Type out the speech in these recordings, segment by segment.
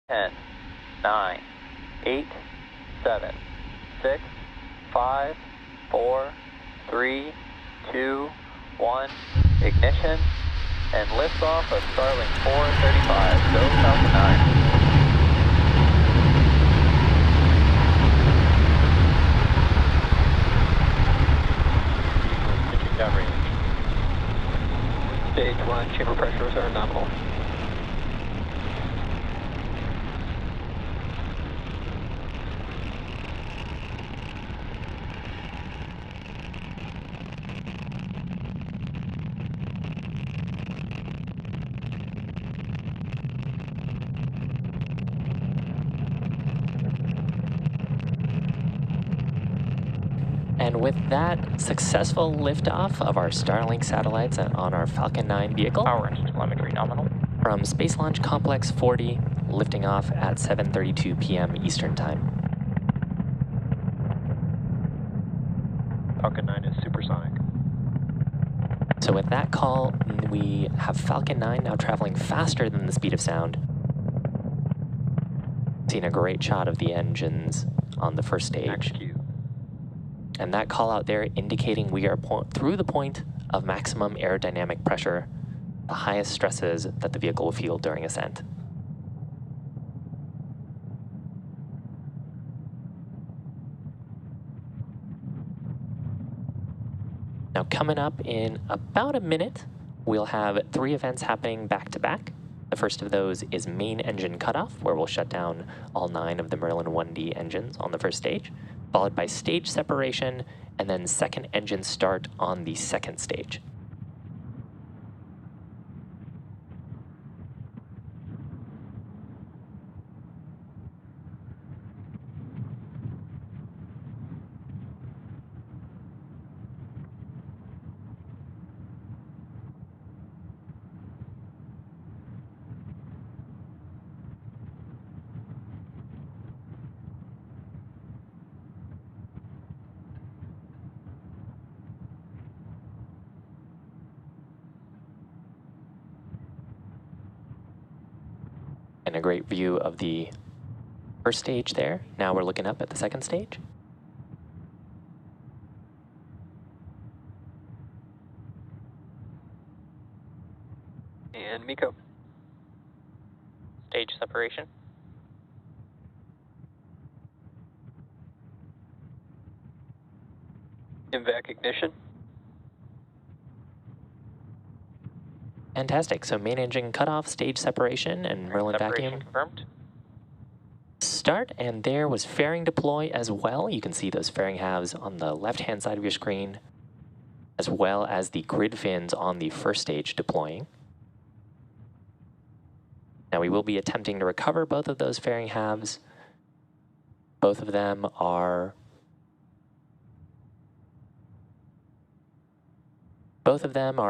10, 9, 8, 7, 6, 5, 4, 3, 2, 1. Ignition and liftoff of Starlink 435. Go Falcon 9. Stage 1, chamber pressures are nominal. And with that successful liftoff of our Starlink satellites on our Falcon 9 vehicle, Power and telemetry nominal. From Space Launch Complex 40, lifting off at 7:32 p.m. Eastern Time. Falcon 9 is supersonic. So with that call, we have Falcon 9 now traveling faster than the speed of sound. Seeing a great shot of the engines on the first stage. Execute. And that call out there indicating we are through the point of maximum aerodynamic pressure, the highest stresses that the vehicle will feel during ascent. Now coming up in about a minute, we'll have 3 events happening back to back. The first of those is main engine cutoff, where we'll shut down all 9 of the Merlin 1D engines on the first stage, followed by stage separation, and then second engine start on the second stage. And a great view of the first stage there. Now we're looking up at the second stage. And Miko. Stage separation. Invac ignition. Fantastic. So main engine cutoff, stage separation, and Merlin vacuum confirmed. Start, and there was fairing deploy as well. You can see those fairing halves on the left-hand side of your screen, as well as the grid fins on the first stage deploying. Now we will be attempting to recover both of those fairing halves. Both of them are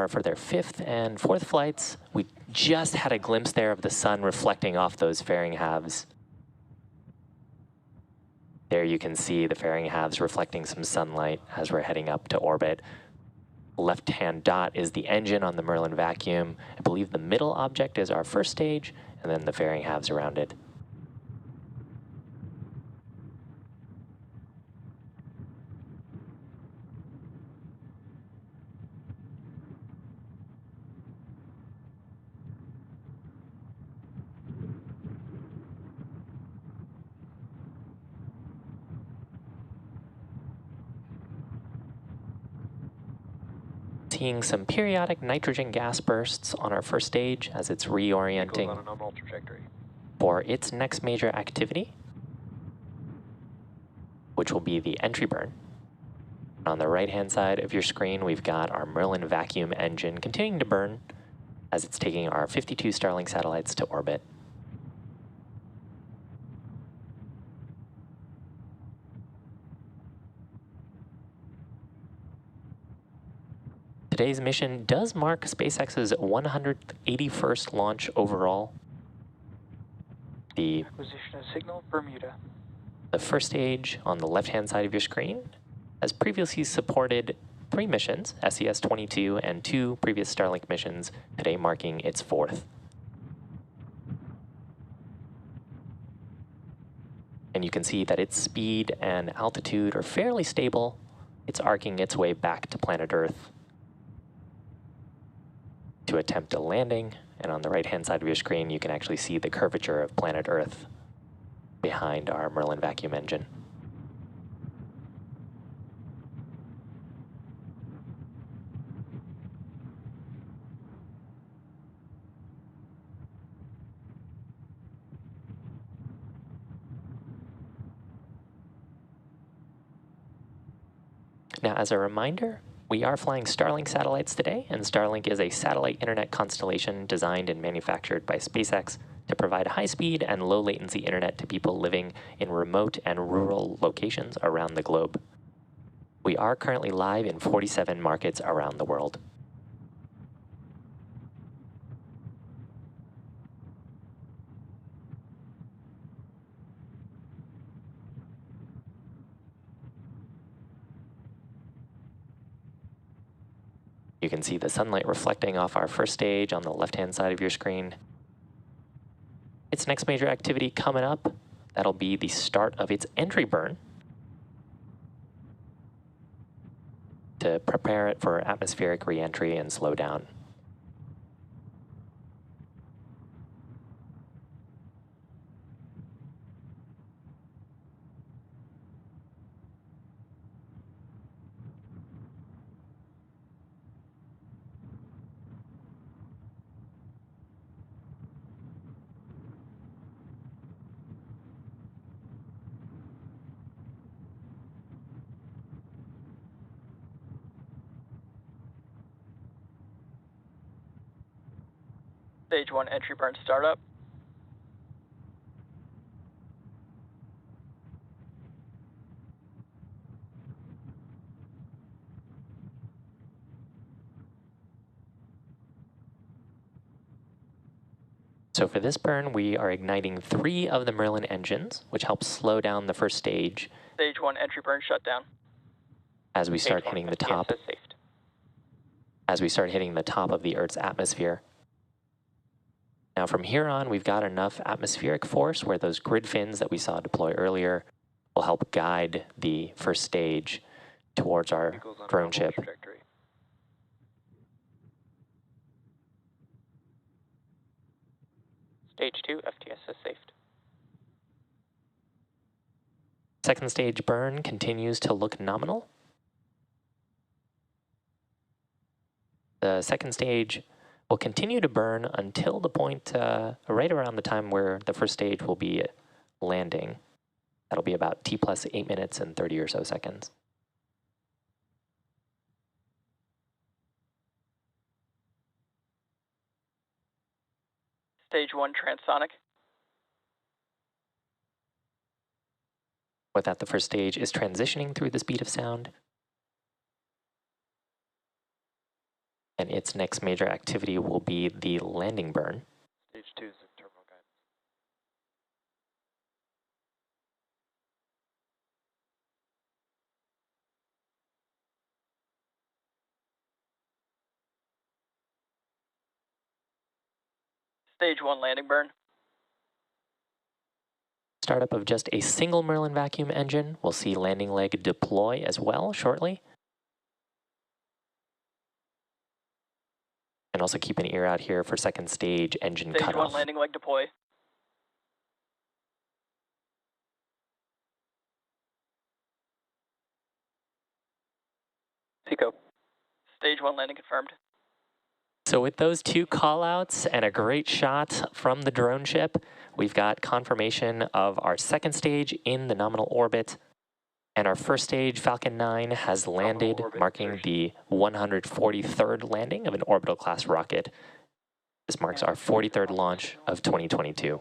for their 5th and 4th flights. We just had a glimpse there of the sun reflecting off those fairing halves. There you can see the fairing halves reflecting some sunlight as we're heading up to orbit. Left-hand dot is the engine on the Merlin vacuum. I believe the middle object is our first stage, and then the fairing halves around it. Seeing some periodic nitrogen gas bursts on our first stage as it's reorienting on a normal trajectory for its next major activity, which will be the entry burn. On the right-hand side of your screen, we've got our Merlin vacuum engine continuing to burn as it's taking our 52 Starlink satellites to orbit. Today's mission does mark SpaceX's 181st launch overall. The acquisition of signal Bermuda. The first stage on the left-hand side of your screen has previously supported 3 missions, SES-22 and 2 previous Starlink missions, today marking its 4th. And you can see that its speed and altitude are fairly stable. It's arcing its way back to planet Earth to attempt a landing. And on the right-hand side of your screen, you can actually see the curvature of planet Earth behind our Merlin vacuum engine. Now, as a reminder, we are flying Starlink satellites today, and Starlink is a satellite internet constellation designed and manufactured by SpaceX to provide high-speed and low-latency internet to people living in remote and rural locations around the globe. We are currently live in 47 markets around the world. You can see the sunlight reflecting off our first stage on the left-hand side of your screen. Its next major activity coming up, that'll be the start of its entry burn to prepare it for atmospheric re-entry and slow down. Stage 1 entry burn startup. So for this burn, we are igniting 3 of the Merlin engines, which helps slow down the first stage. Stage 1 entry burn shutdown. As we start hitting the top. As we start hitting the top of the Earth's atmosphere. Now from here on, we've got enough atmospheric force where those grid fins that we saw deploy earlier will help guide the first stage towards our drone ship. Stage 2 FTS is safed. Second stage burn continues to look nominal. The second stage will continue to burn until the point right around the time where the first stage will be landing. That'll be about T plus 8 minutes and 30 or so seconds. Stage 1 transonic. With that, the first stage is transitioning through the speed of sound. And its next major activity will be the landing burn. Stage 2 is the terminal guidance. Stage 1 landing burn. Startup of just a single Merlin vacuum engine. We'll see landing leg deploy as well shortly. And also keep an ear out here for second stage engine Stage cutoff. 1 landing leg deploy. Seco. Stage 1 landing confirmed. So with those 2 callouts and a great shot from the drone ship, we've got confirmation of our second stage in the nominal orbit. And our first stage, Falcon 9, has landed, marking the 143rd landing of an orbital class rocket. This marks our 43rd launch of 2022.